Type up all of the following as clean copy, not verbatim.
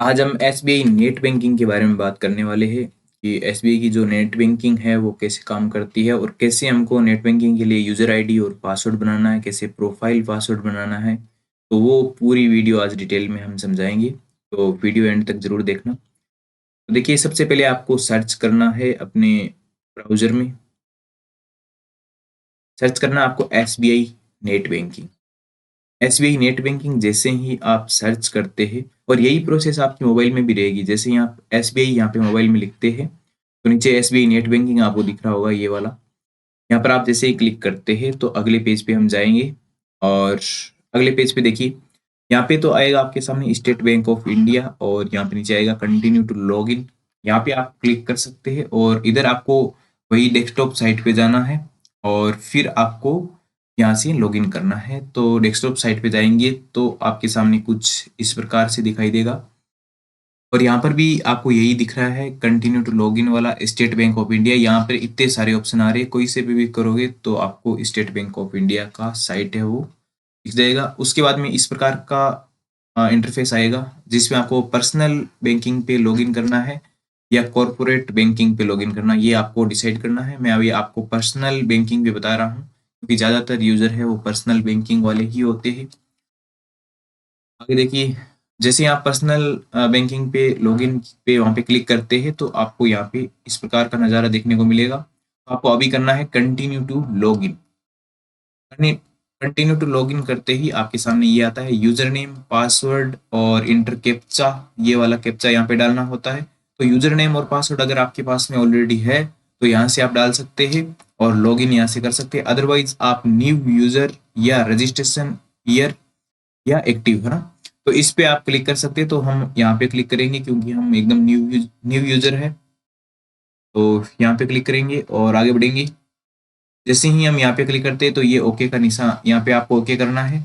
आज हम SBI net banking के बारे में बात करने वाले हैं कि एसबीआई की जो नेट बैंकिंग है वो कैसे काम करती है और कैसे हमको नेट बैंकिंग के लिए यूज़र आईडी और पासवर्ड बनाना है, कैसे प्रोफाइल पासवर्ड बनाना है। तो वो पूरी वीडियो आज डिटेल में हम समझाएंगे, तो वीडियो एंड तक ज़रूर देखना। तो देखिए, सबसे पहले आपको सर्च करना है अपने ब्राउज़र में। सर्च करना है आपको SBI net banking. SBI net banking जैसे ही आप सर्च करते हैं, और यही प्रोसेस आपके मोबाइल में भी रहेगी। जैसे ही आप एसबीआई यहाँ पे मोबाइल में लिखते हैं तो नीचे एसबीआई नेट बैंकिंग आपको दिख रहा होगा, ये वाला। यहाँ पर आप जैसे ही क्लिक करते हैं तो अगले पेज पे हम जाएंगे। और अगले पेज पे देखिए, यहाँ पे तो आएगा आपके सामने स्टेट बैंक ऑफ इंडिया, और यहाँ पे नीचे आएगा कंटिन्यू टू लॉग इन। यहाँ पे आप क्लिक कर सकते हैं और इधर आपको वही डेस्कटॉप साइट पे जाना है और फिर आपको यहाँ से लॉगिन करना है। तो डेस्कटॉप साइट पे जाएंगे तो आपके सामने कुछ इस प्रकार से दिखाई देगा, और यहाँ पर भी आपको यही दिख रहा है कंटिन्यू टू लॉगिन वाला, स्टेट बैंक ऑफ इंडिया। यहाँ पर इतने सारे ऑप्शन आ रहे हैं, कोई से भी करोगे तो आपको स्टेट बैंक ऑफ इंडिया का साइट है वो दिख जाएगा। उसके बाद में इस प्रकार का इंटरफेस आएगा जिसमें आपको पर्सनल बैंकिंग पे लॉगिन करना है या कॉर्पोरेट बैंकिंग पे लॉगिन करना, ये आपको डिसाइड करना है। मैं अभी आपको पर्सनल बैंकिंग पे बता रहा हूँ क्योंकि ज़्यादातर यूज़र है वो पर्सनल बैंकिंग वाले ही होते हैं। आगे देखिए, जैसे ही आप पर्सनल बैंकिंग पे लॉगिन पे वहाँ पे क्लिक करते हैं तो आपको यहाँ पे इस प्रकार का नज़ारा देखने को मिलेगा। तो आपको अभी करना है continue to login. Continue to login करते ही आपके सामने ये आता है यूजर नेम, पासवर्ड और इंटर कैप्चा। ये वाला कैप्चा यहाँ पे डालना होता है। तो यूजर नेम और पासवर्ड अगर आपके पास में ऑलरेडी है तो यहाँ से आप डाल सकते हैं और लॉगिन यहाँ से कर सकते हैं। अदरवाइज आप न्यू यूजर या रजिस्ट्रेशन ईयर या एक्टिव, है ना, तो इस पे आप क्लिक कर सकते हैं। तो हम यहाँ पे क्लिक करेंगे क्योंकि हम एकदम न्यू यूजर है। तो यहाँ पे क्लिक करेंगे और आगे बढ़ेंगे। जैसे ही हम यहाँ पे क्लिक करते हैं तो ये ओके का निशान, यहाँ पे आपको ओके करना है।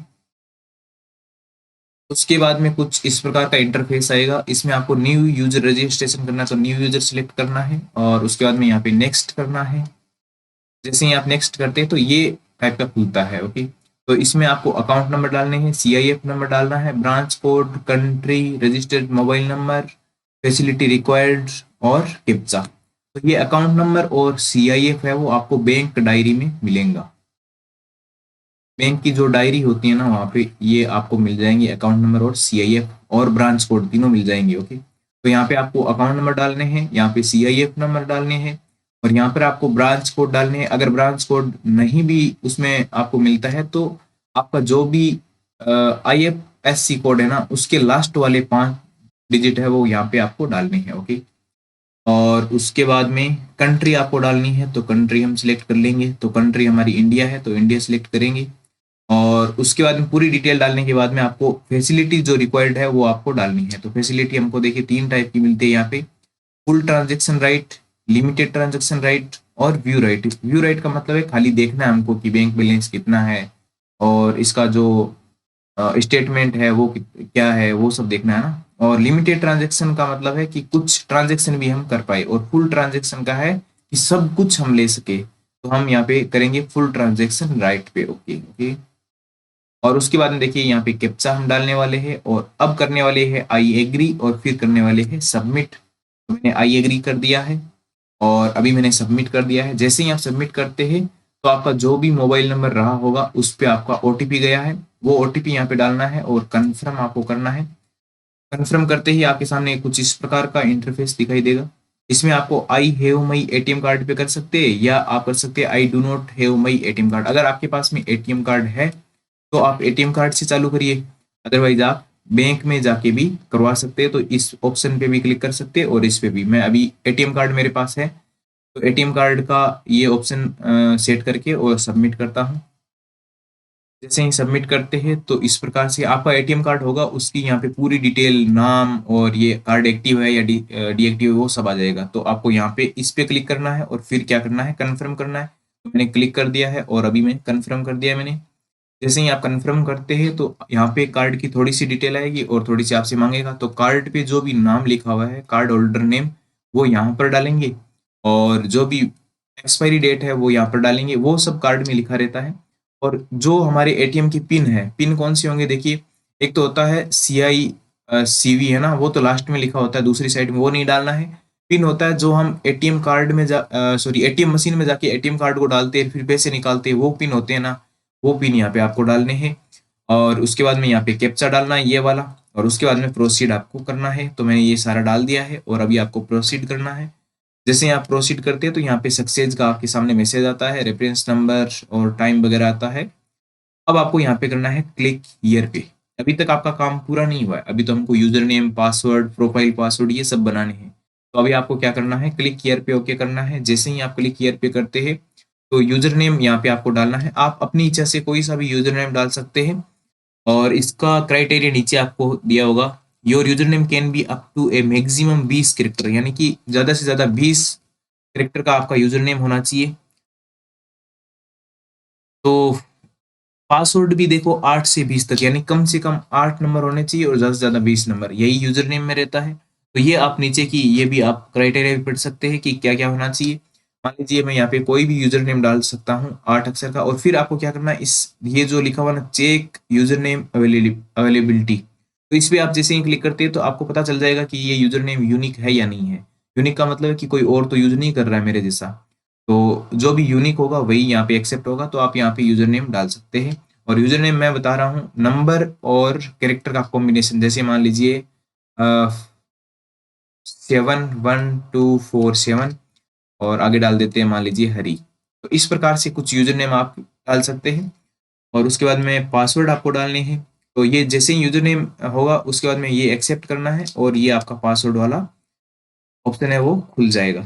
उसके बाद में कुछ इस प्रकार का इंटरफेस आएगा, इसमें आपको न्यू यूजर रजिस्ट्रेशन करना है तो न्यू यूजर सिलेक्ट करना है और उसके बाद में यहाँ पे नेक्स्ट करना है। जैसे ही आप नेक्स्ट करते हैं तो ये टाइप का खुलता है। ओके, तो इसमें आपको अकाउंट नंबर डालने हैं, सीआईएफ नंबर डालना है, branch code, country, registered mobile number, facility required और कैप्चा। तो ये अकाउंट नंबर और सीआईएफ है वो आपको बैंक डायरी में मिलेगा। बैंक की जो डायरी होती है ना, वहाँ पे ये आपको मिल जाएंगे अकाउंट नंबर और सीआईएफ और ब्रांच कोड, तीनों मिल जाएंगे। ओके, तो यहाँ पे आपको अकाउंट नंबर डालने हैं, यहाँ पे सीआईएफ नंबर डालने हैं और यहाँ पर आपको ब्रांच कोड डालने हैं। अगर ब्रांच कोड नहीं भी उसमें आपको मिलता है तो आपका जो भी आईएफएससी कोड है ना, उसके लास्ट वाले 5 डिजिट है वो यहाँ पे आपको डालने हैं। ओके, और उसके बाद में कंट्री आपको डालनी है तो कंट्री हम सिलेक्ट कर लेंगे। तो कंट्री हमारी इंडिया है तो इंडिया सिलेक्ट करेंगे। और उसके बाद में पूरी डिटेल डालने के बाद में आपको फैसिलिटी जो रिक्वायर्ड है वो आपको डालनी है। तो फैसिलिटी हमको देखिए 3 टाइप की मिलती है यहाँ पे, full transaction right, limited transaction right और व्यू राइट। व्यू राइट का मतलब है खाली देखना है हमको कि बैंक बैलेंस कितना है और इसका जो स्टेटमेंट है वो क्या है, वो सब देखना है ना। और लिमिटेड ट्रांजेक्शन का मतलब है कि कुछ ट्रांजेक्शन भी हम कर पाए, और फुल ट्रांजेक्शन का है कि सब कुछ हम ले सके। तो हम यहाँ पे करेंगे फुल ट्रांजेक्शन राइट पे। ओके ओके, और उसके बाद में देखिए यहाँ पे कैप्चा हम डालने वाले हैं और अब करने वाले हैं आई एग्री और फिर करने वाले हैं सबमिट। तो मैंने आई एग्री कर दिया है और अभी मैंने सबमिट कर दिया है। जैसे ही आप सबमिट करते हैं तो आपका जो भी मोबाइल नंबर रहा होगा उस पर आपका ओटीपी गया है, वो ओटीपी यहाँ पे डालना है और कन्फर्म आपको करना है। कन्फर्म करते ही आपके सामने कुछ इस प्रकार का इंटरफेस दिखाई देगा। इसमें आपको I have my ATM card पे कर सकते हैं या आप कर सकते हैं I do not have my ATM card. अगर आपके पास में एटीएम कार्ड है तो आप एटीएम कार्ड से चालू करिए, अदरवाइज आप बैंक में जाके भी करवा सकते हैं। तो इस ऑप्शन पे भी क्लिक कर सकते हैं और इस पे भी। मैं अभी एटीएम कार्ड मेरे पास है तो एटीएम कार्ड का ये ऑप्शन सेट करके और सबमिट करता हूँ। जैसे ही सबमिट करते हैं तो इस प्रकार से आपका एटीएम कार्ड होगा, उसकी यहाँ पे पूरी डिटेल, नाम और ये कार्ड एक्टिव है या डीएक्टिव है वो सब आ जाएगा। तो आपको यहाँ पे इस पे क्लिक करना है और फिर क्या करना है, कन्फर्म करना है। तो मैंने क्लिक कर दिया है और अभी मैं कन्फर्म कर दिया मैंने। जैसे ही आप कन्फर्म करते हैं तो यहाँ पे कार्ड की थोड़ी सी डिटेल आएगी और थोड़ी सी आपसे मांगेगा। तो कार्ड पे जो भी नाम लिखा हुआ है, कार्ड होल्डर नेम, वो यहाँ पर डालेंगे और जो भी एक्सपायरी डेट है वो यहाँ पर डालेंगे। वो सब कार्ड में लिखा रहता है। और जो हमारे एटीएम की पिन है, पिन कौन सी होंगे देखिए, एक तो होता है सीआई सीवी है ना, वो तो लास्ट में लिखा होता है दूसरी साइड में, वो नहीं डालना है। पिन होता है जो हम एटीएम कार्ड में एटीएम मशीन में जाके एटीएम कार्ड को डालते हैं फिर पैसे निकालते हैं, वो पिन होते हैं ना, वो पिन यहाँ पे आपको डालने हैं। और उसके बाद में यहाँ पे कैप्चा डालना है ये वाला, और उसके बाद में प्रोसीड आपको करना है। तो मैंने ये सारा डाल दिया है और अभी आपको प्रोसीड करना है। जैसे ही आप प्रोसीड करते हैं तो यहाँ पे सक्सेस का आपके सामने मैसेज आता है, रेफरेंस नंबर और टाइम वगैरह आता है। अब आपको यहाँ पे करना है क्लिक हियर पे। अभी तक आपका काम पूरा नहीं हुआ है, अभी तो हमको user name, password, profile password ये सब बनाने हैं। तो अभी आपको क्या करना है, क्लिक हियर पे ओके करना है। जैसे ही आप क्लिक हियर पे करते हैं तो यूजर नेम यहाँ पे आपको डालना है। आप अपनी इच्छा से कोई सा भी यूजर नेम डाल सकते हैं, और इसका क्राइटेरिया नीचे आपको दिया होगा। Your user name can be up to a maximum 20 character, यानी कि ज्यादा से ज्यादा 20 कैरेक्टर का आपका यूजर नेम होना चाहिए। तो पासवर्ड भी देखो 8 से 20 तक, यानी कम से कम 8 नंबर होने चाहिए और ज्यादा से ज्यादा 20 नंबर, यही यूजर नेम में रहता है। तो ये आप नीचे की ये भी आप क्राइटेरिया भी पढ़ सकते हैं कि क्या क्या होना चाहिए। मान लीजिए मैं यहाँ पे कोई भी यूजर नेम डाल सकता हूँ 8 अक्षर का, और फिर आपको क्या करना है, इस ये जो लिखा हुआ ना चेक यूजर नेम अवेलेबिलिटी, तो इस पे आप जैसे ही क्लिक करते हैं तो आपको पता चल जाएगा कि ये यूजर नेम यूनिक है या नहीं है। यूनिक का मतलब है कि कोई और तो यूज नहीं कर रहा है मेरे जैसा। तो जो भी यूनिक होगा वही यहाँ पे एक्सेप्ट होगा, तो आप यहाँ पे यूजर नेम डाल सकते हैं। और यूजर नेम मैं बता रहा हूँ नंबर और कैरेक्टर का कॉम्बिनेशन, जैसे मान लीजिए 71247 और आगे डाल देते हैं मान लीजिए हरी। तो इस प्रकार से कुछ यूजर नेम आप डाल सकते हैं, और उसके बाद में पासवर्ड आपको डालने हैं। तो ये जैसे ही यूजर नेम होगा उसके बाद में ये एक्सेप्ट करना है, और ये आपका पासवर्ड वाला ऑप्शन है वो खुल जाएगा।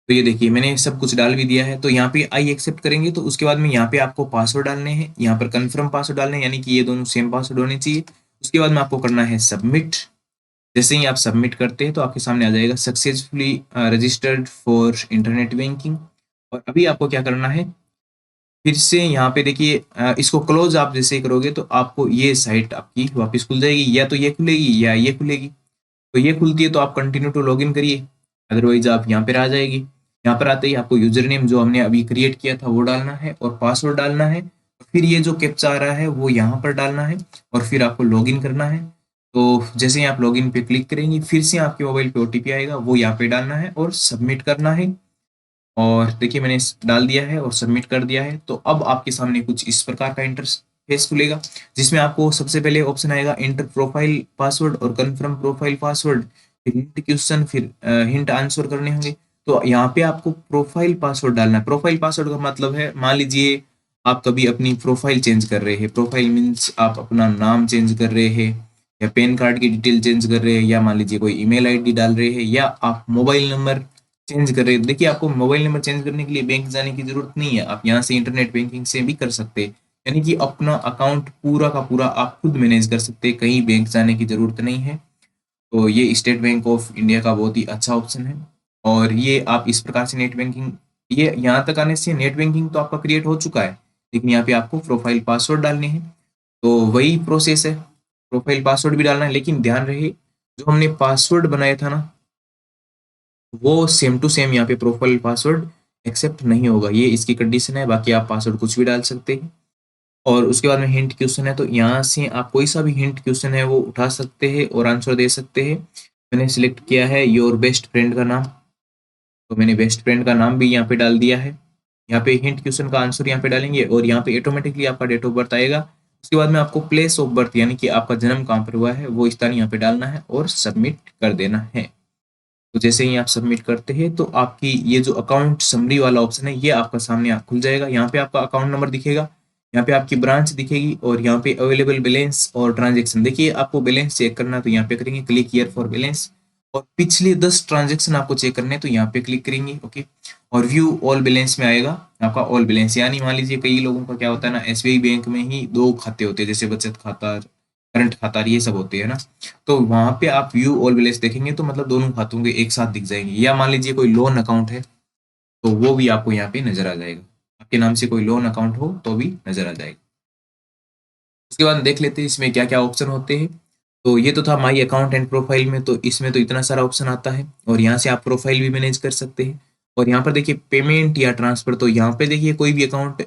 तो ये देखिए मैंने सब कुछ डाल भी दिया है। तो यहाँ पे आई एक्सेप्ट करेंगे तो उसके बाद में यहाँ पे आपको पासवर्ड डालने हैं, यहाँ पर कंफर्म पासवर्ड डालने हैं, यानी कि ये दोनों सेम पासवर्ड होने चाहिए। उसके बाद में आपको करना है सबमिट। जैसे ही आप सबमिट करते हैं तो आपके सामने आ जाएगा successfully registered for internet banking. और अभी आपको क्या करना है, फिर से यहाँ पे देखिए इसको क्लोज आप जैसे ही करोगे तो आपको ये साइट आपकी वापस खुल जाएगी, या तो ये खुलेगी या ये खुलेगी। तो ये खुलती है तो आप कंटिन्यू टू लॉगिन करिए, अदरवाइज आप यहाँ पर आ जाएगी। यहाँ पर आते ही आपको यूजर नेम जो हमने अभी क्रिएट किया था वो डालना है और पासवर्ड डालना है। फिर ये जो कैप्चा आ रहा है वो यहाँ पर डालना है, और फिर आपको लॉगिन करना है। तो जैसे ही आप लॉगिन पे क्लिक करेंगे फिर से आपके मोबाइल पे ओटीपी आएगा, वो यहाँ पे डालना है और सबमिट करना है। और देखिए मैंने डाल दिया है और सबमिट कर दिया है। तो अब आपके सामने कुछ इस प्रकार का इंटरफेस खुलेगा, जिसमें आपको सबसे पहले ऑप्शन आएगा इंटर प्रोफाइल पासवर्ड और कन्फर्म प्रोफाइल पासवर्ड, फिर हिंट क्वेश्चन, फिर हिंट आंसर करने होंगे। तो यहाँ पे आपको प्रोफाइल पासवर्ड डालना है। प्रोफाइल पासवर्ड का मतलब है, मान लीजिए आप कभी अपनी प्रोफाइल चेंज कर रहे हैं, प्रोफाइल मीन्स आप अपना नाम चेंज कर रहे हैं, या पैन कार्ड की डिटेल चेंज कर रहे हैं, या मान लीजिए कोई ईमेल आईडी डाल रहे हैं, या आप मोबाइल नंबर चेंज कर रहे हैं। देखिए आपको मोबाइल नंबर चेंज करने के लिए बैंक जाने की जरूरत नहीं है, आप यहाँ से इंटरनेट बैंकिंग से भी कर सकते हैं। यानी कि अपना अकाउंट पूरा का पूरा आप खुद मैनेज कर सकते हैं, कहीं बैंक जाने की जरूरत नहीं है। तो ये स्टेट बैंक ऑफ इंडिया का बहुत ही अच्छा ऑप्शन है। और ये आप इस प्रकार से नेट बैंकिंग, ये यहाँ तक आने से नेट बैंकिंग तो आपका क्रिएट हो चुका है, लेकिन यहाँ पे आपको प्रोफाइल पासवर्ड डालने हैं। तो वही प्रोसेस है, प्रोफाइल पासवर्ड भी डालना है, लेकिन ध्यान रहे जो हमने पासवर्ड बनाया था ना वो सेम टू सेम यहाँ पे प्रोफाइल पासवर्ड एक्सेप्ट नहीं होगा, ये इसकी कंडीशन है। बाकी आप पासवर्ड कुछ भी डाल सकते हैं। और उसके बाद में हिंट क्वेश्चन है, तो यहाँ से आप कोई सा भी हिंट क्वेश्चन है वो उठा सकते हैं और आंसर दे सकते हैं। मैंने सिलेक्ट किया है योर बेस्ट फ्रेंड का नाम, तो मैंने बेस्ट फ्रेंड का नाम भी यहाँ पे डाल दिया है। यहाँ पे हिंट क्वेश्चन का आंसर यहाँ पे डालेंगे और यहाँ पे ऑटोमेटिकली आपका डेट ऑफ बर्थ आएगा। उसके बाद में आपको प्लेस ऑफ बर्थ यानी कि आपका जन्म कहाँ पर हुआ है वो स्थान यहाँ पे डालना है और सबमिट कर देना है। तो जैसे ही आप सबमिट करते हैं तो आपकी ये जो अकाउंट समरी वाला ऑप्शन है ये आपका सामने खुल जाएगा। यहाँ पे आपका अकाउंट नंबर दिखेगा, यहाँ पे आपकी ब्रांच दिखेगी, और यहाँ पे अवेलेबल बैलेंस और ट्रांजेक्शन। देखिए आपको बैलेंस चेक करना है तो यहाँ पे करेंगे क्लिक हियर फॉर बैलेंस, और पिछले 10 ट्रांजेक्शन आपको चेक करने हैं तो यहाँ पे क्लिक करेंगे। ओके, और व्यू ऑल बैलेंस में आएगा आपका ऑल बैलेंस। यानी मान लीजिए कई लोगों का क्या होता है ना, एसबीआई बैंक में ही 2 खाते होते हैं, जैसे बचत खाता, करंट खाता, ये सब होते हैं ना। तो वहां पे आप व्यू ऑल बैलेंस देखेंगे तो मतलब दोनों खातों के एक साथ दिख जाएंगे। या मान लीजिए कोई लोन अकाउंट है तो वो भी आपको यहाँ पे नजर आ जाएगा, आपके नाम से कोई लोन अकाउंट हो तो भी नजर आ जाएगा। उसके बाद देख लेते हैं इसमें क्या क्या ऑप्शन होते हैं। तो ये तो था माई अकाउंट एंड प्रोफाइल में, तो इसमें तो इतना सारा ऑप्शन आता है, और यहाँ से आप प्रोफाइल भी मैनेज कर सकते हैं। और यहाँ पर देखिए पेमेंट या ट्रांसफर, तो यहाँ पे देखिए कोई भी अकाउंट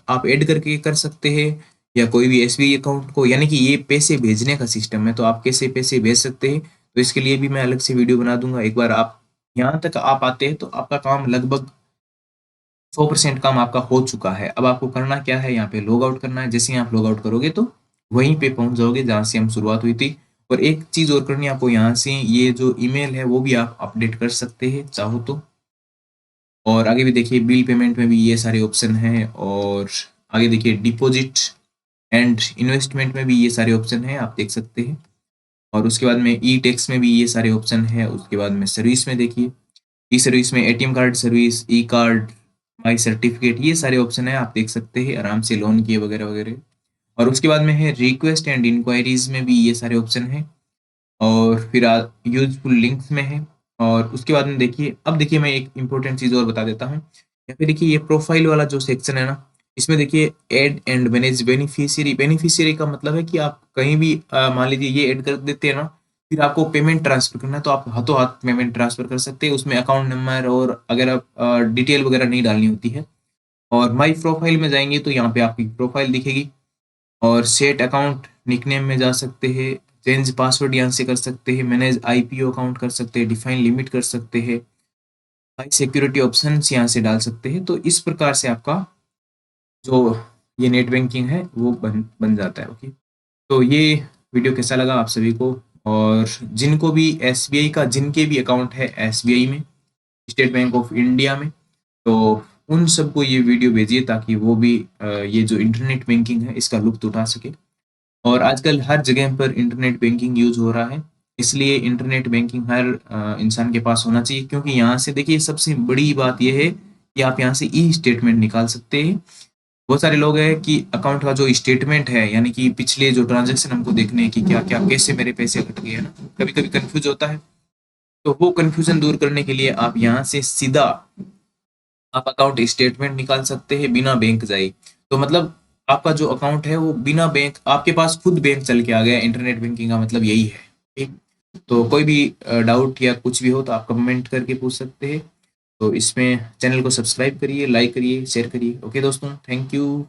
आप ऐड करके कर सकते हैं, या कोई भी एसबीआई अकाउंट को, यानी कि ये पैसे भेजने का सिस्टम है, तो आप कैसे पैसे भेज सकते हैं, तो इसके लिए भी मैं अलग से वीडियो बना दूंगा। एक बार आप यहाँ तक आप आते हैं तो आपका काम लगभग 100% काम आपका हो चुका है। अब आपको करना क्या है, यहाँ पे लॉग आउट करना है। जैसे ही आप लॉग आउट करोगे तो वहीं पे पहुंच जाओगे जहाँ से हम शुरुआत हुई थी। और एक चीज और करनी है आपको, यहाँ से ये जो ईमेल है वो भी आप अपडेट कर सकते हैं चाहो तो। और आगे भी देखिए बिल पेमेंट में भी ये सारे ऑप्शन हैं, और आगे देखिए डिपॉजिट एंड इन्वेस्टमेंट में भी ये सारे ऑप्शन हैं, आप देख सकते हैं। और उसके बाद में ई टैक्स में भी ये सारे ऑप्शन है। उसके बाद में सर्विस में देखिए, ई सर्विस में एटीएम कार्ड सर्विस, ई कार्ड, माई सर्टिफिकेट, ये सारे ऑप्शन है, आप देख सकते हैं आराम से लोन किए वगैरह वगैरह। और उसके बाद में है रिक्वेस्ट एंड इंक्वायरीज में भी ये सारे ऑप्शन हैं। और फिर यूजफुल लिंक्स में है। और उसके बाद में देखिए, अब देखिए मैं एक इंपॉर्टेंट चीज और बता देता हूँ। या फिर देखिए ये प्रोफाइल वाला जो सेक्शन है ना, इसमें देखिए add and manage beneficiary. Beneficiary का मतलब है कि आप कहीं भी मान लीजिए ये ऐड कर देते हैं ना, फिर आपको पेमेंट ट्रांसफर करना है तो आप हाथों हाथ पेमेंट ट्रांसफर कर सकते हैं। उसमें अकाउंट नंबर और अगर आप डिटेल वगैरह नहीं डालनी होती है। और माई प्रोफाइल में जाएंगे तो यहाँ पे आपकी प्रोफाइल दिखेगी। और सेट अकाउंट निकनेम में जा सकते हैं, चेंज पासवर्ड यहाँ से कर सकते हैं, मैनेज आईपीओ अकाउंट कर सकते हैं, डिफाइन लिमिट कर सकते हैं, हाई सिक्योरिटी ऑप्शंस यहाँ से डाल सकते हैं। तो इस प्रकार से आपका जो ये नेट बैंकिंग है वो बन बन जाता है। ओके, तो ये वीडियो कैसा लगा आप सभी को? और जिनको भी एसबीआई का, जिनके भी अकाउंट है एसबीआई में, स्टेट बैंक ऑफ इंडिया में, तो उन सबको ये वीडियो भेजिए ताकि वो भी ये जो इंटरनेट बैंकिंग है इसका लुत्फ उठा सके। और आजकल हर जगह पर इंटरनेट बैंकिंग यूज हो रहा है, इसलिए इंटरनेट बैंकिंग हर इंसान के पास होना चाहिए। क्योंकि यहाँ से देखिए सबसे बड़ी बात यह है कि आप यहाँ से ई स्टेटमेंट निकाल सकते हैं। बहुत सारे लोग हैं कि अकाउंट का जो स्टेटमेंट है, यानी कि पिछले जो ट्रांजेक्शन हमको देखने हैं कि क्या क्या कैसे मेरे पैसे कट गए, है ना, कभी कभी कंफ्यूज होता है। तो वो कंफ्यूजन दूर करने के लिए आप यहाँ से सीधा आप अकाउंट स्टेटमेंट निकाल सकते हैं बिना बैंक जाए। तो मतलब आपका जो अकाउंट है वो बिना बैंक, आपके पास खुद बैंक चल के आ गया। इंटरनेट बैंकिंग का मतलब यही है। ठीक, तो कोई भी डाउट या कुछ भी हो तो आप कमेंट करके पूछ सकते हैं। तो इसमें चैनल को सब्सक्राइब करिए, लाइक करिए, शेयर करिए। ओके दोस्तों, थैंक यू।